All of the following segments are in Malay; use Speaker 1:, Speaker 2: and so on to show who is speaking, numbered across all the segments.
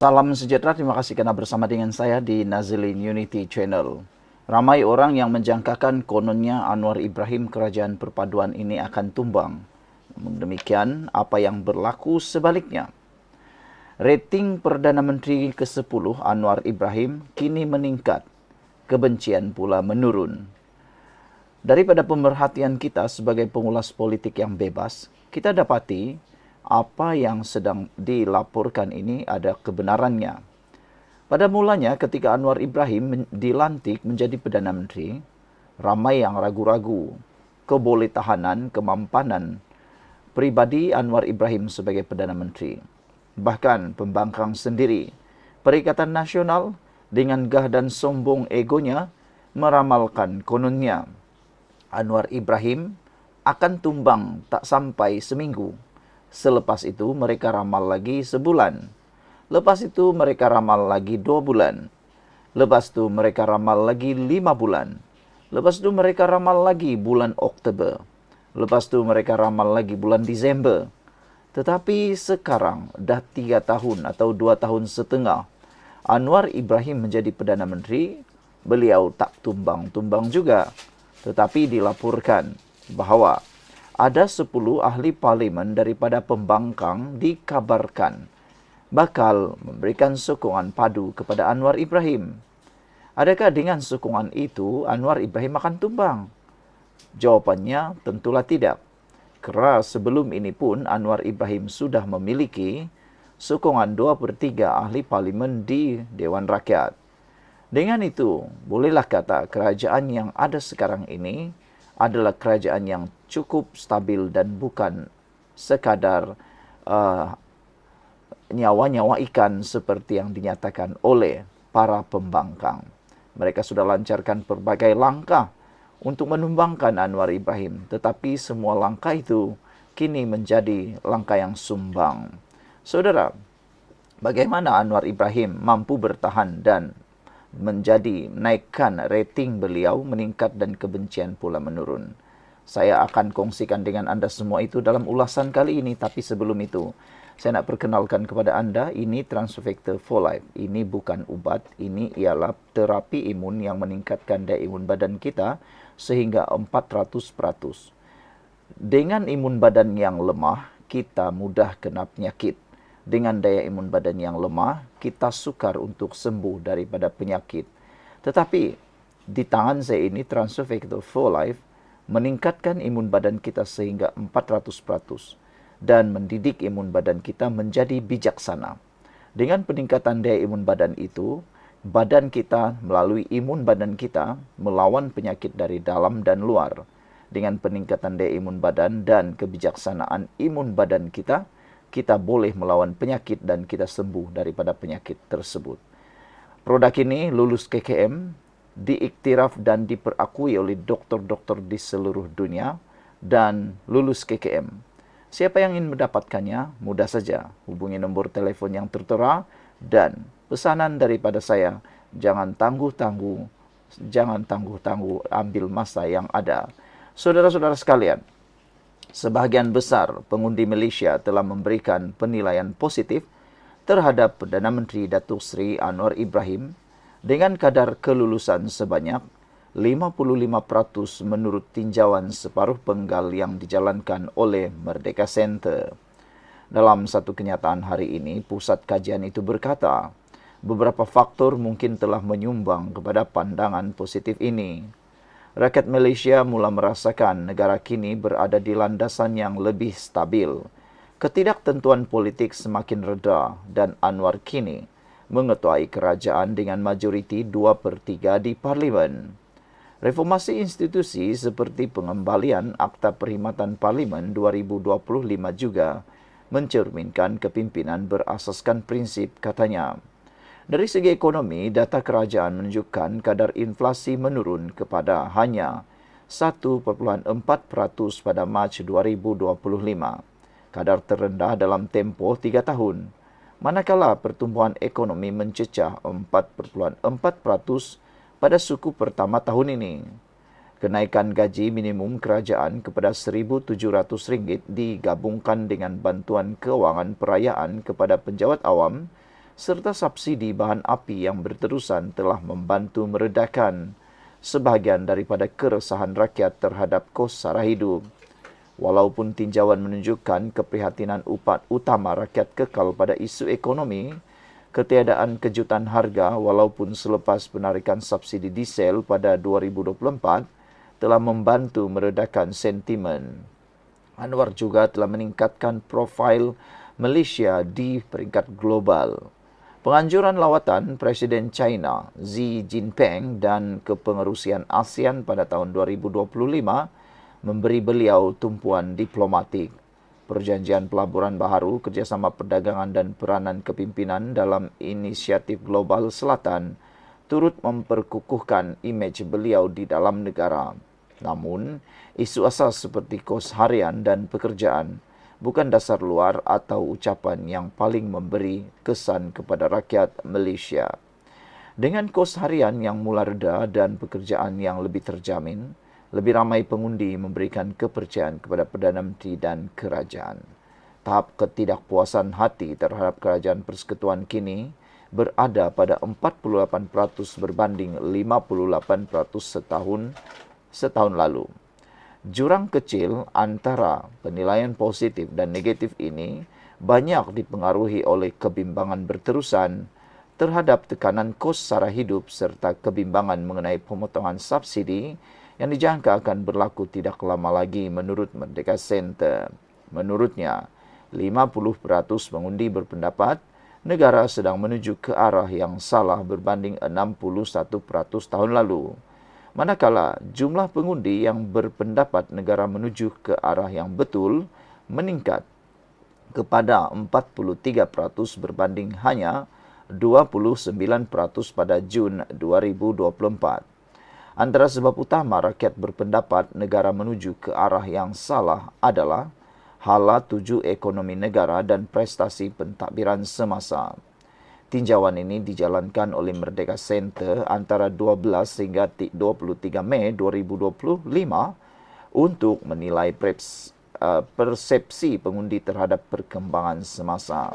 Speaker 1: Salam sejahtera, terima kasih karena bersama dengan saya di Nazilin Unity Channel. Ramai orang yang menjangkakan kononnya Anwar Ibrahim Kerajaan Perpaduan ini akan tumbang. Namun demikian, apa yang berlaku sebaliknya? Rating Perdana Menteri ke-10 Anwar Ibrahim kini meningkat, kebencian pula menurun. Daripada pemerhatian kita sebagai pengulas politik yang bebas, kita dapati apa yang sedang dilaporkan ini ada kebenarannya. Pada mulanya ketika Anwar Ibrahim dilantik menjadi Perdana Menteri, ramai yang ragu-ragu kebolehtahanan, kemampanan pribadi Anwar Ibrahim sebagai Perdana Menteri. Bahkan pembangkang sendiri, Perikatan Nasional dengan gah dan sombong egonya meramalkan kononnya Anwar Ibrahim akan tumbang tak sampai seminggu. Selepas itu mereka ramal lagi sebulan. Lepas itu mereka ramal lagi 2 bulan. Lepas itu mereka ramal lagi 5 bulan. Lepas itu mereka ramal lagi bulan Oktober. Lepas itu mereka ramal lagi bulan Disember. Tetapi sekarang dah 3 tahun atau 2 tahun setengah Anwar Ibrahim menjadi Perdana Menteri, beliau tak tumbang-tumbang juga. Tetapi dilaporkan bahawa ada 10 ahli parlimen daripada pembangkang dikabarkan bakal memberikan sokongan padu kepada Anwar Ibrahim. Adakah dengan sokongan itu Anwar Ibrahim akan tumbang? Jawapannya tentulah tidak. Kerana sebelum ini pun Anwar Ibrahim sudah memiliki sokongan 2/3 ahli parlimen di Dewan Rakyat. Dengan itu, bolehlah kata kerajaan yang ada sekarang ini adalah kerajaan yang cukup stabil dan bukan sekadar nyawa-nyawa ikan seperti yang dinyatakan oleh para pembangkang. Mereka sudah lancarkan berbagai langkah untuk menumbangkan Anwar Ibrahim, tetapi semua langkah itu kini menjadi langkah yang sumbang. Saudara, bagaimana Anwar Ibrahim mampu bertahan dan menaikkan rating beliau meningkat dan kebencian pula menurun? Saya akan kongsikan dengan anda semua itu dalam ulasan kali ini, tapi sebelum itu saya nak perkenalkan kepada anda, ini Transfactor for Life. Ini bukan ubat, ini ialah terapi imun yang meningkatkan daya imun badan kita sehingga 400%. Dengan imun badan yang lemah, kita mudah kena penyakit. Dengan daya imun badan yang lemah, kita sukar untuk sembuh daripada penyakit. Tetapi di tangan saya ini, Transfactor for Life, meningkatkan imun badan kita sehingga 400% dan mendidik imun badan kita menjadi bijaksana. Dengan peningkatan daya imun badan itu, badan kita melalui imun badan kita melawan penyakit dari dalam dan luar. Dengan peningkatan daya imun badan dan kebijaksanaan imun badan kita, kita boleh melawan penyakit dan kita sembuh daripada penyakit tersebut. Produk ini lulus KKM, diiktiraf dan diperakui oleh doktor-doktor di seluruh dunia dan lulus KKM. Siapa yang ingin mendapatkannya, mudah saja hubungi nombor telefon yang tertera dan pesanan daripada saya, jangan tangguh-tangguh, ambil masa yang ada. Saudara-saudara sekalian, sebahagian besar pengundi Malaysia telah memberikan penilaian positif terhadap Perdana Menteri Datuk Seri Anwar Ibrahim dengan kadar kelulusan sebanyak 55% menurut tinjauan separuh penggal yang dijalankan oleh Merdeka Center. Dalam satu kenyataan hari ini, pusat kajian itu berkata, beberapa faktor mungkin telah menyumbang kepada pandangan positif ini. Rakyat Malaysia mula merasakan negara kini berada di landasan yang lebih stabil. Ketidaktentuan politik semakin reda dan Anwar kini mengetuai kerajaan dengan majoriti 2/3 di Parlimen. Reformasi institusi seperti pengembalian Akta Perkhidmatan Parlimen 2025 juga mencerminkan kepimpinan berasaskan prinsip, katanya. Dari segi ekonomi, data kerajaan menunjukkan kadar inflasi menurun kepada hanya 1.4% pada Mac 2025, kadar terendah dalam tempoh 3 tahun. Manakala pertumbuhan ekonomi mencecah 4.4% pada suku pertama tahun ini. Kenaikan gaji minimum kerajaan kepada RM1,700 digabungkan dengan bantuan kewangan perayaan kepada penjawat awam serta subsidi bahan api yang berterusan telah membantu meredakan sebahagian daripada keresahan rakyat terhadap kos sara hidup. Walaupun tinjauan menunjukkan keprihatinan utama rakyat kekal pada isu ekonomi, ketiadaan kejutan harga walaupun selepas penarikan subsidi diesel pada 2024 telah membantu meredakan sentimen. Anwar juga telah meningkatkan profil Malaysia di peringkat global. Penganjuran lawatan Presiden China Xi Jinping dan kepengerusian ASEAN pada tahun 2025 memberi beliau tumpuan diplomatik. Perjanjian pelaburan baharu, kerjasama perdagangan dan peranan kepimpinan dalam inisiatif global selatan turut memperkukuhkan imej beliau di dalam negara. Namun, isu asas seperti kos harian dan pekerjaan bukan dasar luar atau ucapan yang paling memberi kesan kepada rakyat Malaysia. Dengan kos harian yang mula reda dan pekerjaan yang lebih terjamin, lebih ramai pengundi memberikan kepercayaan kepada Perdana Menteri dan kerajaan. Tahap ketidakpuasan hati terhadap kerajaan persekutuan kini berada pada 48% berbanding 58% setahun lalu. Jurang kecil antara penilaian positif dan negatif ini banyak dipengaruhi oleh kebimbangan berterusan terhadap tekanan kos sara hidup serta kebimbangan mengenai pemotongan subsidi yang dijangka akan berlaku tidak lama lagi menurut Merdeka Center. Menurutnya, 50% pengundi berpendapat negara sedang menuju ke arah yang salah berbanding 61% tahun lalu. Manakala jumlah pengundi yang berpendapat negara menuju ke arah yang betul meningkat kepada 43% berbanding hanya 29% pada Jun 2024. Antara sebab utama rakyat berpendapat negara menuju ke arah yang salah adalah hala tuju ekonomi negara dan prestasi pentadbiran semasa. Tinjauan ini dijalankan oleh Merdeka Center antara 12 hingga 23 Mei 2025 untuk menilai persepsi pengundi terhadap perkembangan semasa.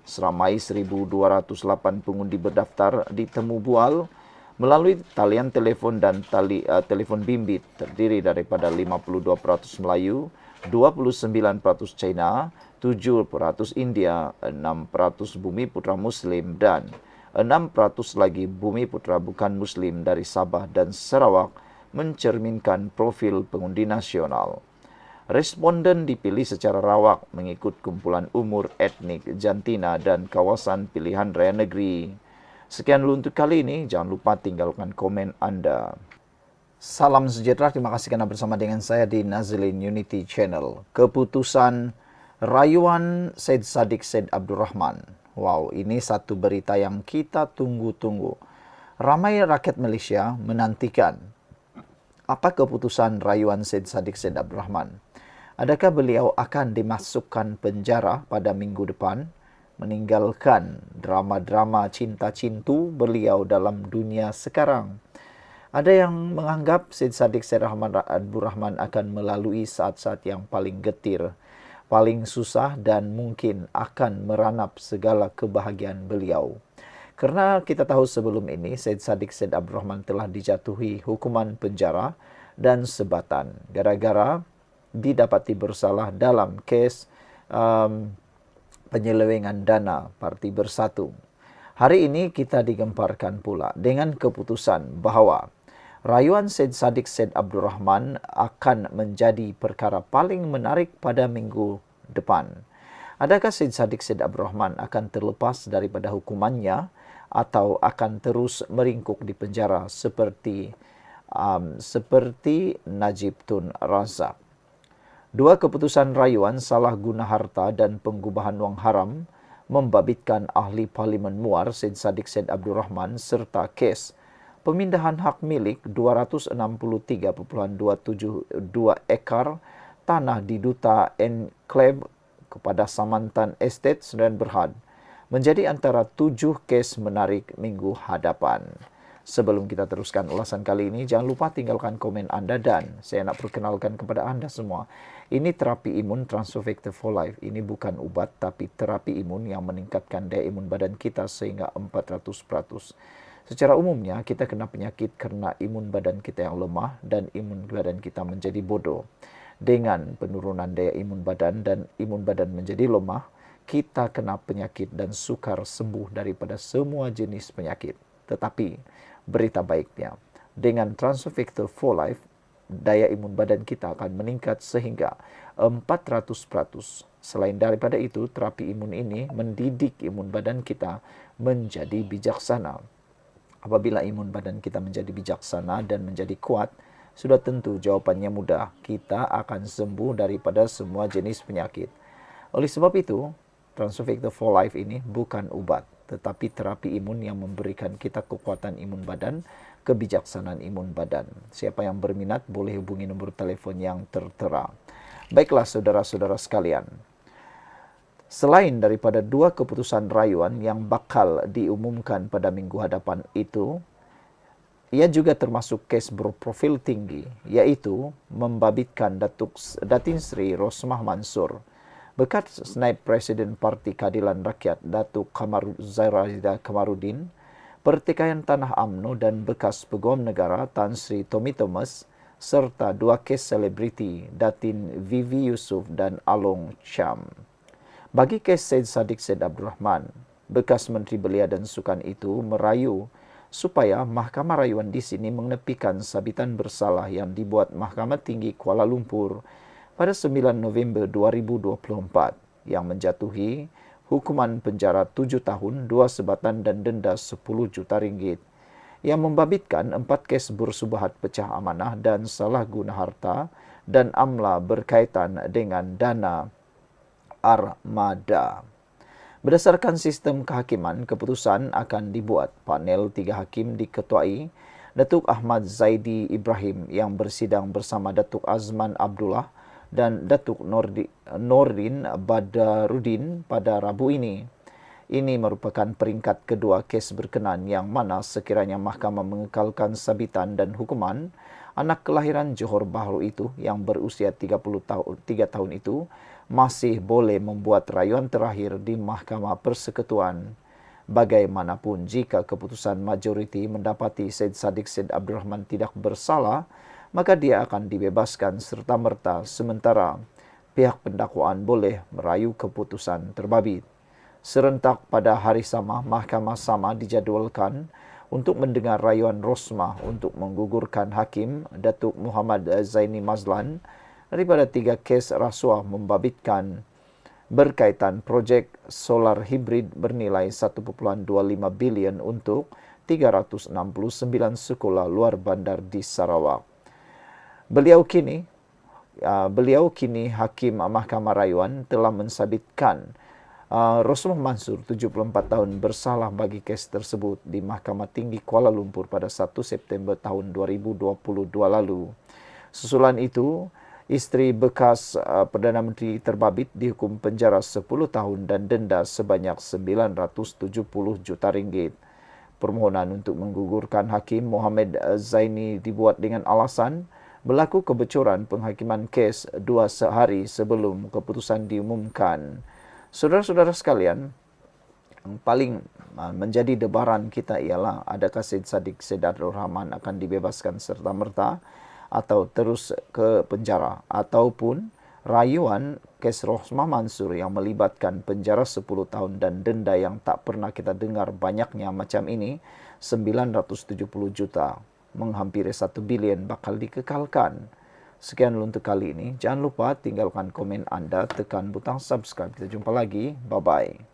Speaker 1: Seramai 1,208 pengundi berdaftar di Temu Bual melalui talian telefon dan telefon bimbit terdiri daripada 52% Melayu, 29% China, 7% India, 6% Bumi Putra Muslim dan 6% lagi Bumi Putra bukan Muslim dari Sabah dan Sarawak mencerminkan profil pengundi nasional. Responden dipilih secara rawak mengikut kumpulan umur, etnik, jantina dan kawasan pilihan raya negeri. Sekian dulu untuk kali ini. Jangan lupa tinggalkan komen Anda. Salam sejahtera. Terima kasih kerana bersama dengan saya di Nazilin Unity Channel. Keputusan rayuan Syed Saddiq Syed Abdul Rahman. Wow, ini satu berita yang kita tunggu-tunggu. Ramai rakyat Malaysia menantikan apa keputusan rayuan Syed Saddiq Syed Abdul Rahman. Adakah beliau akan dimasukkan penjara pada minggu depan, meninggalkan drama-drama cinta-cintu beliau dalam dunia sekarang? Ada yang menganggap Syed Saddiq Syed Abdul Rahman akan melalui saat-saat yang paling getir, paling susah dan mungkin akan meranap segala kebahagiaan beliau. Kerana kita tahu sebelum ini Syed Saddiq Syed Abdul Rahman telah dijatuhi hukuman penjara dan sebatan gara-gara didapati bersalah dalam kes penyelewengan dana Parti Bersatu. Hari ini kita digemparkan pula dengan keputusan bahawa rayuan Syed Saddiq Syed Abdul Rahman akan menjadi perkara paling menarik pada minggu depan. Adakah Syed Saddiq Syed Abdul Rahman akan terlepas daripada hukumannya atau akan terus meringkuk di penjara seperti Najib Tun Razak? Dua keputusan rayuan salah guna harta dan pengubahan wang haram membabitkan ahli Parlimen Muar Syed Saddiq Syed Abdul Rahman serta kes pemindahan hak milik 263.272 ekar tanah di Duta Enclave kepada Samantan Estate Sdn Berhad menjadi antara 7 kes menarik minggu hadapan. Sebelum kita teruskan ulasan kali ini, jangan lupa tinggalkan komen Anda dan saya nak perkenalkan kepada Anda semua. Ini terapi imun Transovector for Life. Ini bukan ubat tapi terapi imun yang meningkatkan daya imun badan kita sehingga 400%. Secara umumnya kita kena penyakit karena imun badan kita yang lemah dan imun badan kita menjadi bodoh. Dengan penurunan daya imun badan dan imun badan menjadi lemah, kita kena penyakit dan sukar sembuh daripada semua jenis penyakit. Tetapi berita baiknya, dengan Transovector for Life, daya imun badan kita akan meningkat sehingga 400%. Selain daripada itu, terapi imun ini mendidik imun badan kita menjadi bijaksana. Apabila imun badan kita menjadi bijaksana dan menjadi kuat, sudah tentu jawabannya mudah. Kita akan sembuh daripada semua jenis penyakit. Oleh sebab itu, Transovector for Life ini bukan ubat, tetapi terapi imun yang memberikan kita kekuatan imun badan, kebijaksanaan imun badan. Siapa yang berminat boleh hubungi nombor telefon yang tertera. Baiklah saudara-saudara sekalian, selain daripada 2 keputusan rayuan yang bakal diumumkan pada minggu hadapan itu, ia juga termasuk kes berprofil tinggi, yaitu membabitkan Datin Sri Rosmah Mansur, bekas naib Presiden Parti Keadilan Rakyat Datuk Zairalida Kamarudin, pertikaian tanah UMNO dan bekas Peguam Negara Tan Sri Tommy Thomas, serta 2 kes selebriti Datin Vivi Yusuf dan Along Cham. Bagi kes Syed Saddiq Syed Abdul Rahman, bekas Menteri Belia dan Sukan itu merayu supaya Mahkamah Rayuan di sini menepikan sabitan bersalah yang dibuat Mahkamah Tinggi Kuala Lumpur pada 9 November 2024 yang menjatuhi hukuman penjara 7 tahun, 2 sebatan dan denda 10 juta ringgit yang membabitkan 4 kes bersubahat pecah amanah dan salah guna harta dan amla berkaitan dengan dana armada. Berdasarkan sistem kehakiman, keputusan akan dibuat. Panel 3 hakim diketuai Datuk Ahmad Zaidi Ibrahim yang bersidang bersama Datuk Azman Abdullah dan Datuk Nordin Badarudin pada Rabu ini. Ini merupakan peringkat kedua kes berkenan yang mana sekiranya mahkamah mengekalkan sabitan dan hukuman, anak kelahiran Johor Bahru itu yang berusia 3 tahun itu masih boleh membuat rayuan terakhir di Mahkamah Persekutuan. Bagaimanapun jika keputusan majoriti mendapati Syed Saddiq Syed Abdul Rahman tidak bersalah, maka dia akan dibebaskan serta-merta sementara pihak pendakwaan boleh merayu keputusan terbabit. Serentak pada hari sama, Mahkamah sama dijadualkan untuk mendengar rayuan Rosmah untuk menggugurkan Hakim Datuk Muhammad Zaini Mazlan daripada 3 kes rasuah membabitkan berkaitan projek solar hibrid bernilai 1.25 bilion untuk 369 sekolah luar bandar di Sarawak. Beliau kini Hakim Mahkamah Rayuan telah mensabitkan Rosmah Mansur 74 tahun bersalah bagi kes tersebut di Mahkamah Tinggi Kuala Lumpur pada 1 September tahun 2022 lalu. Susulan itu, isteri bekas Perdana Menteri terbabit dihukum penjara 10 tahun dan denda sebanyak 970 juta ringgit. Permohonan untuk menggugurkan Hakim Muhammad Zaini dibuat dengan alasan berlaku kebocoran penghakiman kes 2 sehari sebelum keputusan diumumkan. Saudara-saudara sekalian, yang paling menjadi debaran kita ialah adakah Syed Saddiq Syed Abdul Rahman akan dibebaskan serta-merta atau terus ke penjara, ataupun rayuan kes Rosmah Mansur yang melibatkan penjara 10 tahun dan denda yang tak pernah kita dengar banyaknya macam ini, 970 juta, menghampiri 1 bilion bakal dikekalkan. Sekian untuk kali ini. Jangan lupa tinggalkan komen Anda, tekan butang subscribe. Kita jumpa lagi. Bye-bye.